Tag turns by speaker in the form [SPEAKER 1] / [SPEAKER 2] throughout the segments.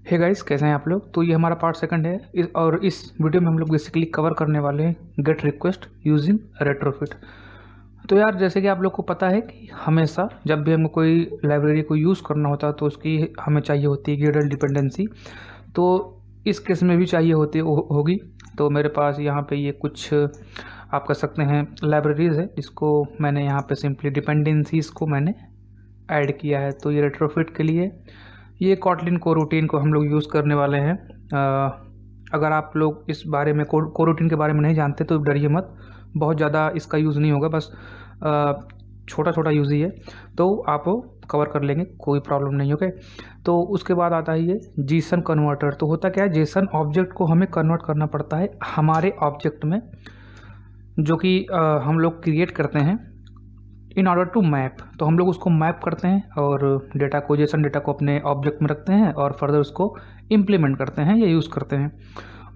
[SPEAKER 1] Hey guys, कैसे हैं आप लोग। तो ये हमारा पार्ट सेकंड है और इस वीडियो में हम लोग बेसिकली कवर करने वाले हैं गेट रिक्वेस्ट यूजिंग रेट्रोफिट। तो यार, जैसे कि आप लोग को पता है कि हमेशा जब भी हमको कोई लाइब्रेरी को यूज़ करना होता है तो उसकी हमें चाहिए होती है ग्रेडल डिपेंडेंसी। तो इस केस में भी चाहिए होती होगी। तो मेरे पास यहाँ पे ये कुछ आप कह सकते हैं लाइब्रेरीज़ है, जिसको मैंने यहाँ पे सिंपली डिपेंडेंसीज़ को मैंने ऐड किया है। तो ये रेट्रोफिट के लिए ये कॉटलिन कोरूटीन को हम लोग यूज़ करने वाले हैं। अगर आप लोग इस बारे में कोरूटीन के बारे में नहीं जानते तो डरिए मत, बहुत ज़्यादा इसका यूज़ नहीं होगा, बस छोटा छोटा यूज़ ही है, तो आप कवर कर लेंगे, कोई प्रॉब्लम नहीं। ओके, तो उसके बाद आता है ये जीसन कन्वर्टर। तो होता क्या है, जेसन ऑब्जेक्ट को हमें कन्वर्ट करना पड़ता है हमारे ऑब्जेक्ट में, जो कि हम लोग क्रिएट करते हैं इन ऑर्डर टू मैप। तो हम लोग उसको मैप करते हैं और डेटा को, जेसन डेटा को अपने ऑब्जेक्ट में रखते हैं और फर्दर उसको इम्प्लीमेंट करते हैं या यूज़ करते हैं।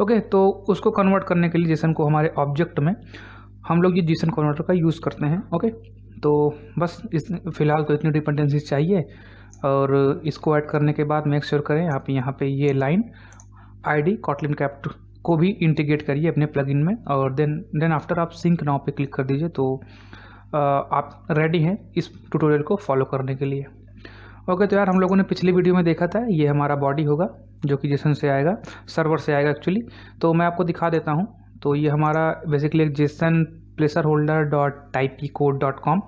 [SPEAKER 1] ओके, तो उसको कन्वर्ट करने के लिए जेसन को हमारे ऑब्जेक्ट में हम लोग ये जेसन कन्वर्टर का यूज़ करते हैं। ओके, तो बस इस फ़िलहाल तो इतनी डिपेंडेंसीज चाहिए और इसको ऐड करने के बाद मेक श्योर करें आप यहाँ पे ये लाइन ID कॉटलिन कैप्ट को भी इंटीग्रेट करिए अपने प्लगइन में, और देन आफ्टर आप सिंक नाउ पे क्लिक कर दीजिए। तो आप रेडी हैं इस ट्यूटोरियल को फॉलो करने के लिए। ओके, तो यार हम लोगों ने पिछली वीडियो में देखा था, ये हमारा बॉडी होगा जो कि जेसन से आएगा, सर्वर से आएगा एक्चुअली। तो मैं आपको दिखा देता हूँ। तो ये हमारा बेसिकली एक जेसन प्लेसर होल्डर डॉट typecode.com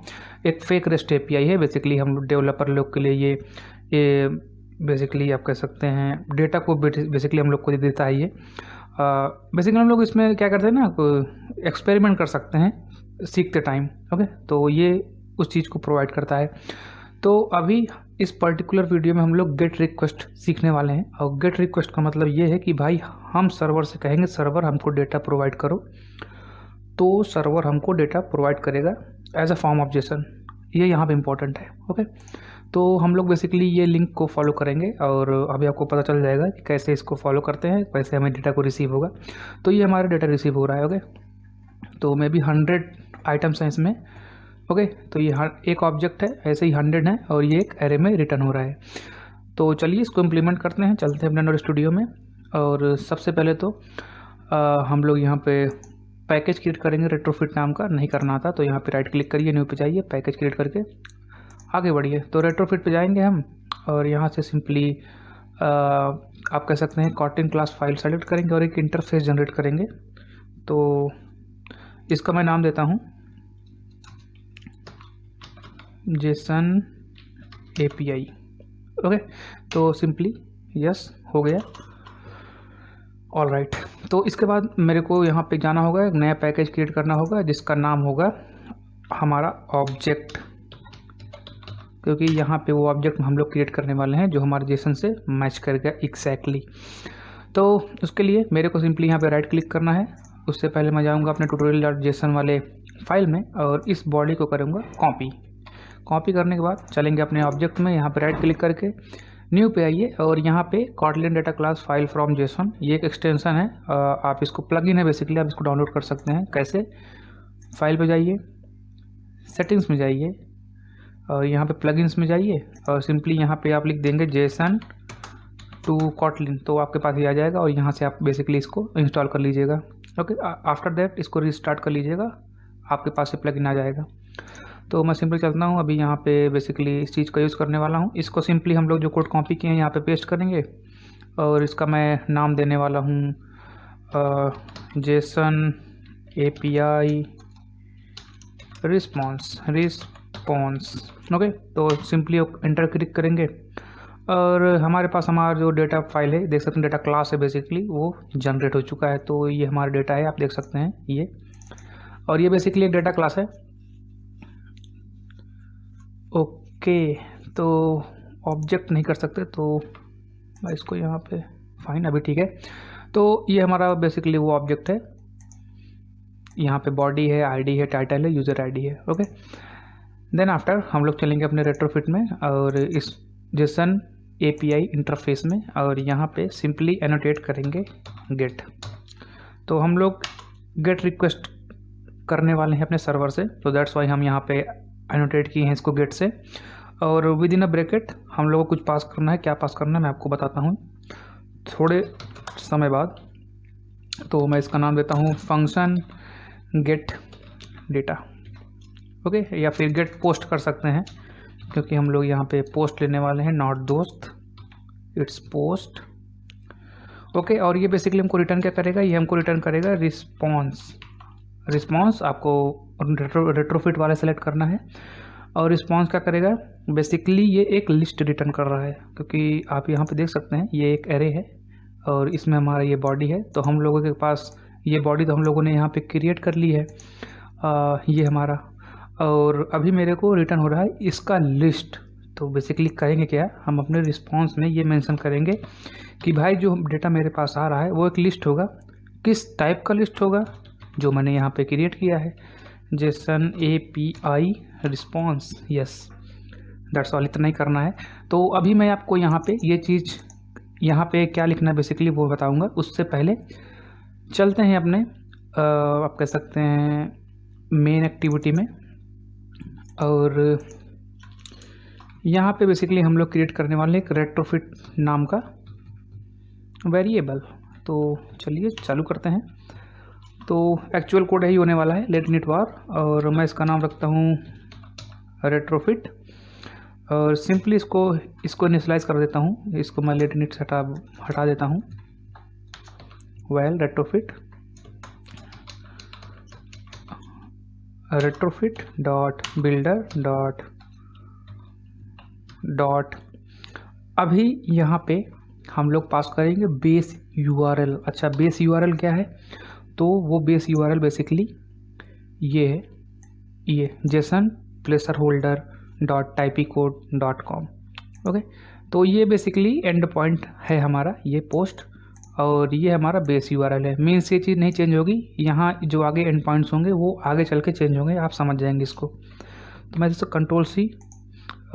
[SPEAKER 1] एक फेक रेस्ट API है। बेसिकली हम डेवलपर लोग के लिए ये बेसिकली आप कह सकते हैं डेटा को बेसिकली हम लोग को देता है। ये बेसिकली हम लोग इसमें क्या करते हैं ना, एक्सपेरिमेंट कर सकते हैं सीखते टाइम। ओके, तो ये उस चीज़ को प्रोवाइड करता है। तो अभी इस पर्टिकुलर वीडियो में हम लोग गेट रिक्वेस्ट सीखने वाले हैं, और गेट रिक्वेस्ट का मतलब ये है कि भाई हम सर्वर से कहेंगे सर्वर हमको डेटा प्रोवाइड करो, तो सर्वर हमको डेटा प्रोवाइड करेगा as a form of JSON. ये यहाँ पे इम्पोर्टेंट है। ओके, तो हम लोग बेसिकली ये लिंक को फॉलो करेंगे और अभी आपको पता चल जाएगा कि कैसे इसको फॉलो करते हैं, कैसे हमें डेटा को रिसीव होगा। तो ये हमारा डेटा रिसीव हो रहा है। ओके, तो मे बी 100 आइटम्स हैं इसमें। ओके, तो ये एक ऑब्जेक्ट है, ऐसे ही 100 है और ये एक एरे में रिटर्न हो रहा है। तो चलिए इसको इम्प्लीमेंट करते हैं, चलते हैं ब्लेंडर स्टूडियो में। और सबसे पहले तो हम लोग यहाँ पे पैकेज क्रिएट करेंगे रेट्रोफिट नाम का। नहीं करना था तो यहाँ पे राइट क्लिक करिए, न्यू पे जाइए, पैकेज क्रिएट करके आगे बढ़िए। तो रेट्रोफिट पे जाएंगे हम और यहाँ से सिंपली आप कह सकते हैं कॉटलिन क्लास फाइल सेलेक्ट करेंगे और एक इंटरफेस जनरेट करेंगे। तो इसका मैं नाम देता हूँ जेसन API। ओके, तो सिंपली यस हो गया। ऑल राइट, तो इसके बाद मेरे को यहाँ पे जाना होगा, एक नया पैकेज क्रिएट करना होगा जिसका नाम होगा हमारा ऑब्जेक्ट, क्योंकि यहाँ पे वो ऑब्जेक्ट हम लोग क्रिएट करने वाले हैं जो हमारे जेसन से मैच करेगा एग्जैक्टली। तो उसके लिए मेरे को सिंपली यहाँ पे राइट क्लिक करना है। उससे पहले मैं जाऊँगा अपने tutorial.json वाले फाइल में और इस बॉडी को करूँगा कॉपी करने के बाद चलेंगे अपने ऑब्जेक्ट में, यहाँ पे राइट क्लिक करके न्यू पे आइए और यहाँ पे Kotlin data class file from Jason, ये एक एक्सटेंशन है। आप इसको प्लगइन है बेसिकली, आप इसको डाउनलोड कर सकते हैं। कैसे, फाइल पे जाइए, सेटिंग्स में जाइए और यहाँ पे प्लगइन्स में जाइए और सिंपली यहाँ पे आप लिख देंगे जेसन टू कॉटलिन, तो आपके पास ही आ जाएगा और यहाँ से आप बेसिकली इसको इंस्टॉल कर लीजिएगा। ओके, आफ्टर दैट इसको रिस्टार्ट कर लीजिएगा, आपके पास से प्लगइन आ जाएगा। तो मैं सिंपली चलता हूँ, अभी यहाँ पे बेसिकली इस चीज़ का यूज़ करने वाला हूँ। इसको सिंपली हम लोग जो कोड कॉपी किए हैं यहाँ पे पेस्ट करेंगे और इसका मैं नाम देने वाला हूँ जेसन API रिस्पॉन्स। ओके, तो सिंपली इंटर क्लिक करेंगे और हमारे पास हमारा जो डेटा फाइल है, देख सकते हैं डेटा क्लास है बेसिकली, वो जनरेट हो चुका है। तो ये हमारा डेटा है, आप देख सकते हैं ये, और ये बेसिकली एक डेटा क्लास है। ओके, तो ऑब्जेक्ट नहीं कर सकते तो मैं इसको यहाँ पे फाइन, अभी ठीक है। तो ये हमारा बेसिकली वो ऑब्जेक्ट है, यहाँ पे बॉडी है, ID है, टाइटल है, यूज़र ID है। ओके, देन आफ्टर हम लोग चलेंगे अपने रेट्रोफिट में और इस जेसन API इंटरफेस में और यहाँ पे सिंपली एनोटेट करेंगे गेट। तो हम लोग गेट रिक्वेस्ट करने वाले हैं अपने सर्वर से, तो दैट्स वाई हम यहाँ पे एनोटेट किए हैं इसको गेट से। और विद इन अ ब्रैकेट हम लोग को कुछ पास करना है। क्या पास करना है मैं आपको बताता हूँ। थोड़े समय बाद। तो मैं इसका नाम देता हूँ फंक्शन गेट डेटा, ओके, या फिर गेट पोस्ट कर सकते हैं, क्योंकि हम लोग यहाँ पे पोस्ट लेने वाले हैं, नॉट दोस्त, इट्स पोस्ट, ओके। और ये बेसिकली हमको रिटर्न क्या करेगा, ये हमको रिटर्न करेगा रिस्पॉन्स आपको रेट्रोफिट वाला सेलेक्ट करना है। और रिस्पॉन्स क्या करेगा, बेसिकली ये एक लिस्ट रिटर्न कर रहा है, क्योंकि आप यहाँ पे देख सकते हैं ये एक एरे है और इसमें हमारा ये बॉडी है। तो हम लोगों के पास ये बॉडी तो हम लोगों ने यहाँ पे क्रिएट कर ली है, ये हमारा, और अभी मेरे को रिटर्न हो रहा है इसका लिस्ट। तो बेसिकली करेंगे क्या, हम अपने रिस्पॉन्स में ये मेंशन करेंगे कि भाई जो डेटा मेरे पास आ रहा है वो एक लिस्ट होगा। किस टाइप का लिस्ट होगा, जो मैंने यहाँ पे क्रिएट किया है, Jason API response, yes, that's all, इतना ही करना है। तो अभी मैं आपको यहाँ पे ये चीज़, यहाँ पे क्या लिखना है बेसिकली वो बताऊँगा। उससे पहले चलते हैं अपने आप कह सकते हैं मेन एक्टिविटी में। और यहाँ पे बेसिकली हम लोग क्रिएट करने वाले हैं एक रेट्रोफिट नाम का वेरिएबल। तो चलिए चालू करते हैं। तो एक्चुअल कोड यही होने वाला है, लेट इट वार, और मैं इसका नाम रखता हूँ रेट्रोफिट, और सिंपली इसको इनिशियलाइज कर देता हूँ। इसको मैं लेट इट हटा देता हूँ। Well retrofit dot builder dot अभी यहाँ पे हम लोग पास करेंगे बेस URL। अच्छा, बेस URL क्या है, तो वो बेस URL बेसिकली ये है, ये Jason प्लेसर holder dot typicode.com, okay. तो ये बेसिकली एंड पॉइंट है हमारा, ये पोस्ट, और ये हमारा बेस URL है। मीन्स ये चीज़ नहीं चेंज होगी, यहाँ जो आगे एंड पॉइंट्स होंगे वो आगे चल के चेंज होंगे, आप समझ जाएंगे इसको। तो मैं जैसे Ctrl+C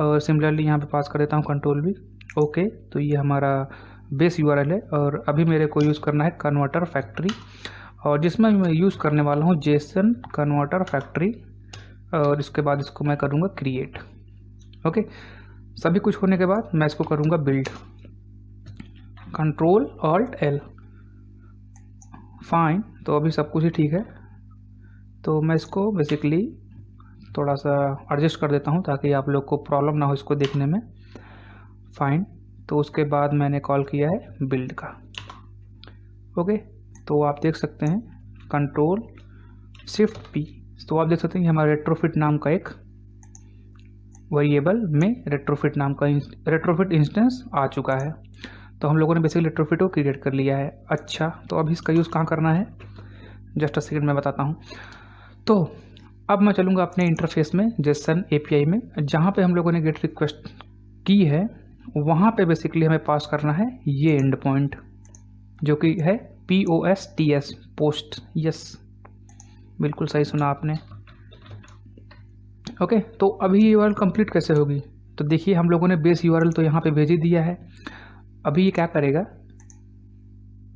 [SPEAKER 1] और सिमिलरली यहाँ पे पास कर देता हूँ Ctrl+V, ओके। तो ये हमारा बेस URL है, और अभी मेरे को यूज़ करना है कन्वर्टर फैक्ट्री, और जिसमें मैं यूज़ करने वाला हूँ जेसन कन्वर्टर फैक्ट्री, और इसके बाद इसको मैं करूँगा क्रिएट, ओके। सभी कुछ होने के बाद मैं इसको करूँगा बिल्ड, Ctrl+Alt+L, फाइन। तो अभी सब कुछ ही ठीक है। तो मैं इसको बेसिकली थोड़ा सा एडजस्ट कर देता हूँ ताकि आप लोग को प्रॉब्लम ना हो इसको देखने में, फाइन। तो उसके बाद मैंने कॉल किया है बिल्ड का, ओके। तो आप देख सकते हैं Ctrl+Shift+P, तो आप देख सकते हैं कि हमारा रेट्रोफिट नाम का एक वेरिएबल में रेट्रोफिट नाम का रेट्रोफिट इंस्टेंस आ चुका है। तो हम लोगों ने बेसिकली रेट्रोफिट को क्रिएट कर लिया है। अच्छा, तो अब इसका यूज़ कहाँ करना है, जस्ट अ सेकंड मैं बताता हूँ। तो अब मैं चलूँगा अपने इंटरफेस में, जेसन API में, जहाँ पे हम लोगों ने गेट रिक्वेस्ट की है, वहाँ पे बेसिकली हमें पास करना है ये एंड पॉइंट, जो कि है POSTS, पोस्ट, यस, बिल्कुल सही सुना आपने, ओके। तो अभी ये URL कंप्लीट कैसे होगी, तो देखिए हम लोगों ने बेस URL तो यहाँ पे भेज ही दिया है। अभी ये क्या करेगा,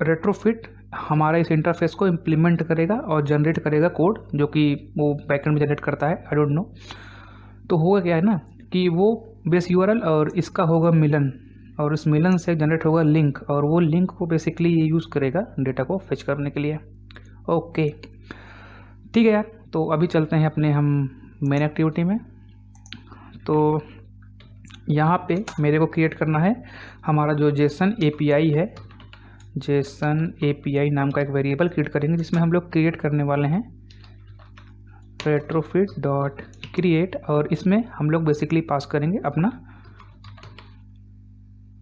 [SPEAKER 1] रेट्रोफिट हमारा इस इंटरफेस को इम्प्लीमेंट करेगा और जनरेट करेगा कोड, जो कि वो बैकएंड में जनरेट करता है, आई डोंट नो। तो होगा क्या है ना कि वो बेस URL और इसका होगा मिलन, और इस मिलन से जनरेट होगा लिंक, और वो लिंक को बेसिकली ये यूज़ करेगा डेटा को फेच करने के लिए, ओके। ठीक है यार, तो अभी चलते हैं अपने हम मेन एक्टिविटी में। तो यहाँ पे मेरे को क्रिएट करना है हमारा जो जेसन API है, जेसन API नाम का एक वेरिएबल क्रिएट करेंगे, जिसमें हम लोग क्रिएट करने वाले हैं रेट्रोफिट डॉट क्रिएट, और इसमें हम लोग बेसिकली पास करेंगे अपना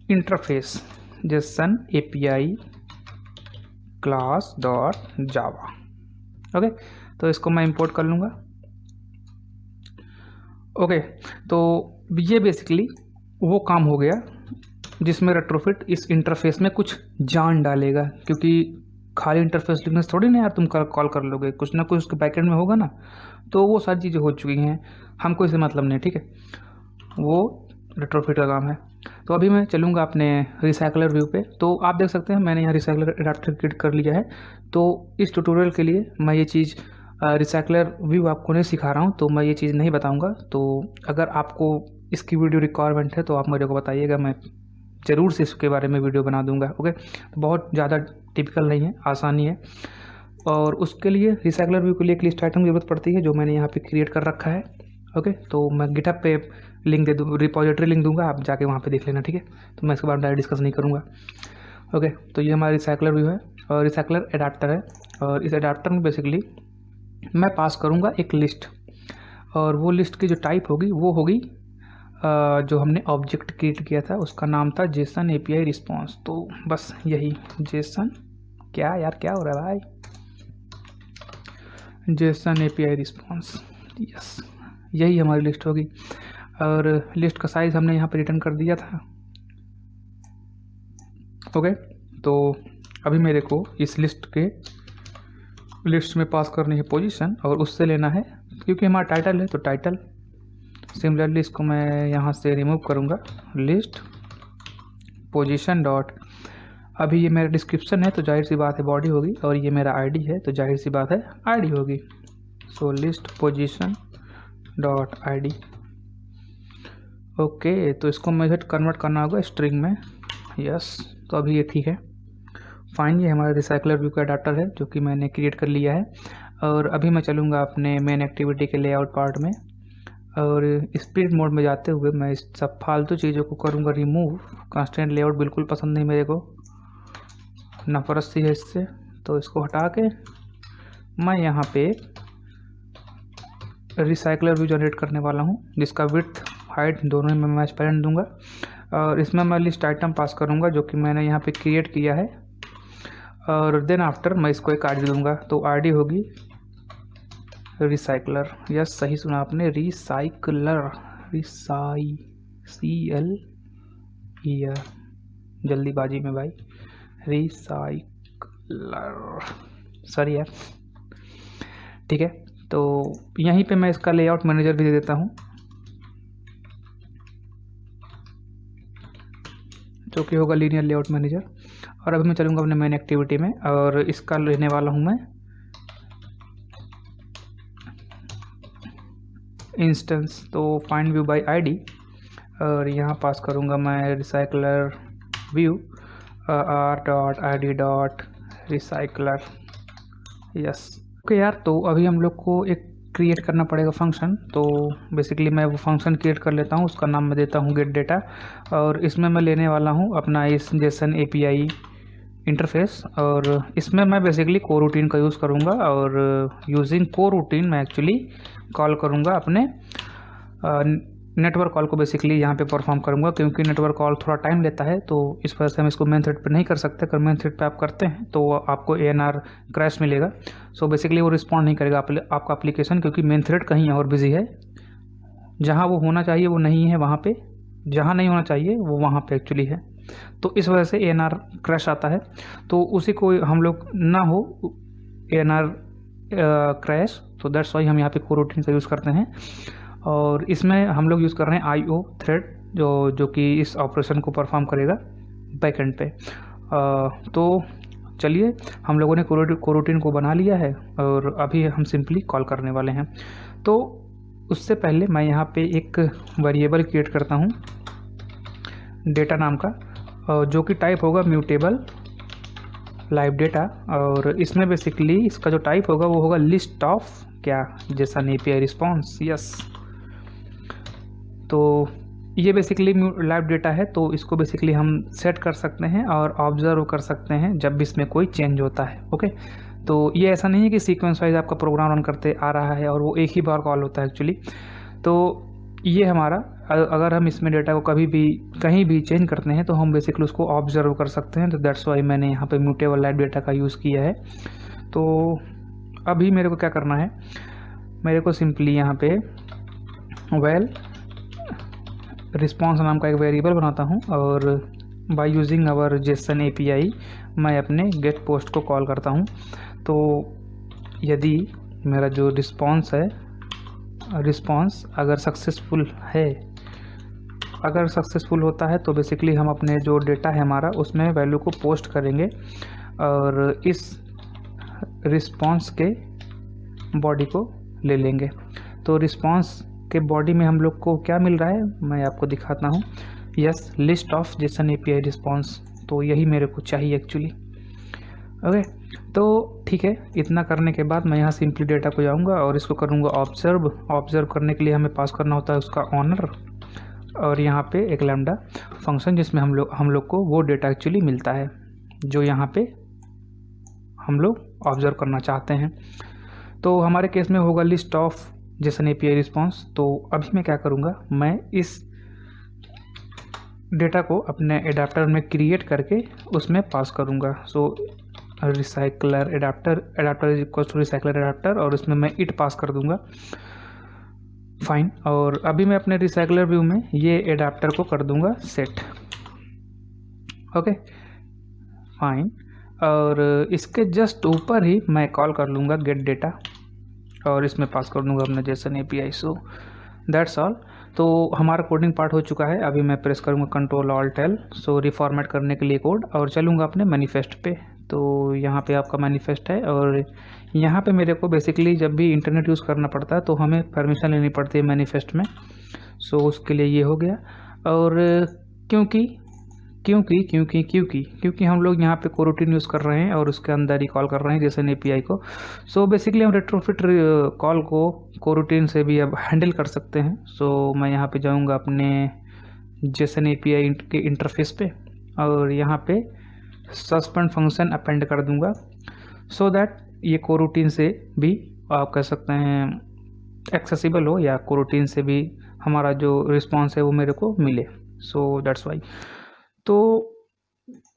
[SPEAKER 1] interface, Jason API class dot जावा, ओके। तो इसको मैं इंपोर्ट कर लूँगा, ओके। तो ये बेसिकली वो काम हो गया जिसमें रेट्रोफिट इस इंटरफेस में कुछ जान डालेगा, क्योंकि खाली इंटरफेस लिखने से थोड़ी ना यार तुम कॉल कर लोगे, कुछ ना कुछ उसके बैकएंड में होगा ना। तो वो सारी चीज़ें हो चुकी हैं, हमको इससे मतलब नहीं, ठीक है, वो रेट्रोफिट का काम है। तो अभी मैं चलूँगा अपने रिसाइकलर व्यू पे। तो आप देख सकते हैं मैंने यहाँ रिसाइकलर एडाप्टर क्रिएट कर लिया है। तो इस ट्यूटोरियल के लिए मैं ये चीज़ रिसाइकलर व्यू आपको नहीं सिखा रहा हूँ, तो मैं ये चीज़ नहीं बताऊँगा। तो अगर आपको इसकी वीडियो रिक्वायरमेंट है तो आप मेरे को बताइएगा, मैं ज़रूर से इसके बारे में वीडियो बना दूंगा। ओके, तो बहुत ज़्यादा टिपिकल नहीं है, आसानी है। और उसके लिए रिसाइकलर व्यू के लिए एक लिस्ट आइटम की जरूरत पड़ती है जो मैंने यहाँ पे क्रिएट कर रखा है। ओके, तो मैं गिटहब पे लिंक दे दूँ, रिपोजिटरी लिंक दूंगा, आप जाके वहाँ पे देख लेना, ठीक है। तो मैं इसके बारे में डिस्कस नहीं करूँगा। ओके, तो ये हमारा रिसाइकलर व्यू है और रिसाइकलर एडाप्टर है। और इस एडाप्टर में बेसिकली मैं पास करूँगा एक लिस्ट, और वो लिस्ट की जो टाइप होगी वो होगी जो हमने ऑब्जेक्ट क्रिएट किया था, उसका नाम था जेसन एपीआई रिस्पॉन्स। तो बस यही जेसन, क्या यार क्या हो रहा है भाई, जेसन एपीआई रिस्पॉन्स, यस, यही हमारी लिस्ट होगी। और लिस्ट का साइज़ हमने यहाँ पे रिटर्न कर दिया था। ओके, तो अभी मेरे को इस लिस्ट में पास करनी है पोजीशन, और उससे लेना है, क्योंकि हमारा टाइटल है तो टाइटल। सिमिलरली इसको मैं यहाँ से रिमूव करूँगा, लिस्ट पोजीशन डॉट, अभी ये मेरा डिस्क्रिप्शन है तो जाहिर सी बात है बॉडी होगी, और ये मेरा आईडी है तो जाहिर सी बात है आईडी होगी। So list position dot ID. Okay, तो इसको मुझे कन्वर्ट करना होगा स्ट्रिंग में, यस। तो अभी ये ठीक है, फाइन। ये हमारा रिसाइकलर व्यू का एडाप्टर है जो कि मैंने क्रिएट कर लिया है। और अभी मैं चलूँगा अपने मेन एक्टिविटी के लेआउट पार्ट में, और स्प्लिट मोड में जाते हुए मैं इस सब फालतू चीज़ों को करूँगा रिमूव। कंस्ट्रेंट लेआउट बिल्कुल पसंद नहीं मेरे को, नफरत सी है इससे, तो इसको हटा के मैं यहाँ पे रिसाइकलर व्यू जनरेट करने वाला हूँ, जिसका विड्थ हाइट दोनों में मैं पैरेंट दूंगा। और इसमें मैं लिस्ट आइटम पास करूँगा जो कि मैंने यहाँ पे क्रिएट किया है, और देन आफ्टर मैं इसको एक आईडी दूंगा। तो आईडी होगी रिसाइकलर, यस सही सुना आपने, रिसाइकलर, CL, जल्दीबाजी में भाई, रिसाइकलर, सॉरी यार, ठीक है। तो यहीं पे मैं इसका लेआउट मैनेजर भी दे देता हूँ, जो कि होगा लीनियर लेआउट मैनेजर। और अभी मैं चलूँगा अपने मेन एक्टिविटी में, और इसका लेने वाला हूँ मैं इंस्टेंस। तो फाइंड व्यू बाय आईडी, और यहाँ पास करूँगा मैं recycler view r.id.recycler, yes. Okay यार, तो अभी हम लोग को एक क्रिएट करना पड़ेगा फंक्शन। तो बेसिकली मैं वो फंक्शन क्रिएट कर लेता हूँ, उसका नाम मैं देता हूँ गेट डेटा, और इसमें मैं लेने वाला हूँ अपना इस जेसन एपीआई इंटरफेस। और इसमें मैं बेसिकली कोरूटीन का यूज़ करूँगा, और यूजिंग कोरूटीन मैं एक्चुअली कॉल करूँगा अपने नेटवर्क कॉल को बेसिकली यहाँ पे परफॉर्म करूँगा, क्योंकि नेटवर्क कॉल थोड़ा टाइम लेता है, तो इस वजह से हम इसको मेन थ्रेड पे नहीं कर सकते। अगर मेन थ्रेड पे आप करते हैं तो आपको ANR क्रैश मिलेगा। सो बेसिकली वो रिस्पॉन्ड नहीं करेगा आपका एप्लीकेशन, क्योंकि मेन थ्रेड कहीं और बिजी है, जहाँ वो होना चाहिए वो नहीं है वहाँ पे, जहाँ नहीं होना चाहिए वो वहाँ पे एक्चुअली है। तो इस वजह से ANR क्रैश आता है। तो उसी को हम लोग ना हो ANR क्रैश, तो दैट्स वाई हम यहाँ पे कोरूटीन का यूज़ करते हैं। और इसमें हम लोग यूज़ कर रहे हैं IO थ्रेड, जो कि इस ऑपरेशन को परफॉर्म करेगा बैक एंड पे। तो चलिए, हम लोगों ने कोरूटीन को बना लिया है, और अभी हम सिंपली कॉल करने वाले हैं। तो उससे पहले मैं यहाँ पे एक वेरिएबल क्रिएट करता हूँ डेटा नाम का, जो कि टाइप होगा म्यूटेबल लाइव डेटा। और इसमें बेसिकली इसका जो टाइप होगा वो होगा लिस्ट ऑफ क्या, जेसन एपीआई रिस्पॉन्स, यस। तो ये बेसिकली लाइव डेटा है, तो इसको बेसिकली हम सेट कर सकते हैं और ऑब्जर्व कर सकते हैं जब भी इसमें कोई चेंज होता है। ओके, तो ये ऐसा नहीं है कि सीक्वेंस वाइज आपका प्रोग्राम रन करते आ रहा है और वो एक ही बार कॉल होता है एक्चुअली। तो ये हमारा, अगर हम इसमें डेटा को कभी भी कहीं भी चेंज करते हैं तो हम बेसिकली उसको ऑब्जर्व कर सकते हैं। तो दैट्स वाई मैंने यहाँ पे म्यूटेबल लाइव डेटा का यूज़ किया है। तो अभी मेरे को क्या करना है, मेरे को सिंपली यहाँ पे वेल रिस्पॉन्स नाम का एक वेरिएबल बनाता हूँ, और by using our JSON API मैं अपने गेट पोस्ट को कॉल करता हूँ। तो यदि मेरा जो रिस्पॉन्स अगर सक्सेसफुल है, अगर सक्सेसफुल होता है तो बेसिकली हम अपने जो डेटा है हमारा उसमें वैल्यू को पोस्ट करेंगे, और इस रिस्पॉन्स के बॉडी को ले लेंगे। तो रिस्पॉन्स के बॉडी में हम लोग को क्या मिल रहा है मैं आपको दिखाता हूँ। Yes list of Jason API response, तो यही मेरे को चाहिए एक्चुअली। ओके तो ठीक है, इतना करने के बाद मैं यहाँ सिंपली डेटा को जाऊँगा और इसको करूँगा ऑब्जर्व। ऑब्जर्व करने के लिए हमें पास करना होता है उसका ऑनर, और यहाँ पे एक लैम्डा फंक्शन जिसमें हम लोग को वो डेटा एक्चुअली मिलता है जो यहाँ पे हम लोग ऑब्जर्व करना चाहते हैं। तो हमारे केस में होगा list of Jason API response. तो अभी मैं क्या करूँगा, मैं इस डेटा को अपने एडाप्टर में क्रिएट करके उसमें पास करूँगा। So recycler adapter is equal to recycler adapter, और उसमें मैं इट पास कर दूँगा। फाइन, और अभी मैं अपने रिसाइकलर व्यू में ये एडाप्टर को कर दूँगा सेट। ओके फाइन, और इसके जस्ट ऊपर ही मैं कॉल कर लूँगा गेट डेटा और इसमें पास कर दूँगा अपना Jason API. So that's all. तो हमारा कोडिंग पार्ट हो चुका है। अभी मैं प्रेस करूँगा कंट्रोल ऑल्ट एल, सो रिफॉर्मेट करने के लिए कोड, और चलूँगा अपने मैनिफेस्ट पे। तो यहाँ पे आपका मैनिफेस्ट है, और यहाँ पे मेरे को बेसिकली जब भी इंटरनेट यूज़ करना पड़ता है तो हमें परमिशन लेनी पड़ती है मैनिफेस्ट में। सो उसके लिए ये हो गया। और क्योंकि हम लोग यहाँ पे कोरोटीन यूज़ कर रहे हैं और उसके अंदर ही कॉल कर रहे हैं जेसन एपीआई को। सो बेसिकली हम रेट्रोफिट कॉल को कोरोटीन से भी अब हैंडल कर सकते हैं। सो मैं यहाँ पे जाऊँगा अपने जेसन एपीआई के इंटरफेस पे, और यहाँ पे सस्पेंड फंक्शन अपेंड कर दूँगा, सो दैट ये कोरोटीन से भी आप कह सकते हैं एक्सेसिबल हो, या कोरोटीन से भी हमारा जो रिस्पॉन्स है वो मेरे को मिले। So that's why. तो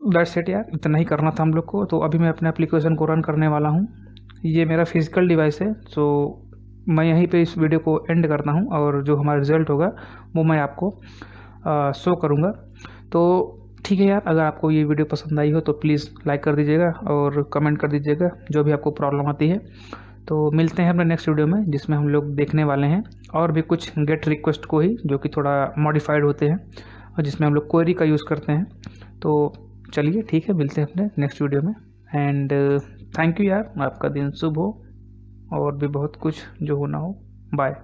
[SPEAKER 1] दैट्स इट यार, इतना ही करना था हम लोग को। तो अभी मैं अपने एप्लीकेशन को रन करने वाला हूँ। ये मेरा फिजिकल डिवाइस है। सो मैं यहीं पे इस वीडियो को एंड करता हूँ, और जो हमारा रिज़ल्ट होगा वो मैं आपको शो करूँगा। तो ठीक है यार, अगर आपको ये वीडियो पसंद आई हो तो प्लीज़ लाइक कर दीजिएगा और कमेंट कर दीजिएगा जो भी आपको प्रॉब्लम आती है। तो मिलते हैं अपने नेक्स्ट वीडियो में, जिसमें हम लोग देखने वाले हैं और भी कुछ गेट रिक्वेस्ट को ही, जो कि थोड़ा मॉडिफाइड होते हैं और जिसमें हम लोग क्वेरी का यूज़ करते हैं। तो चलिए ठीक है, मिलते हैं अपने नेक्स्ट वीडियो में। एंड थैंक यू यार, आपका दिन शुभ हो और भी बहुत कुछ जो होना हो। बाय।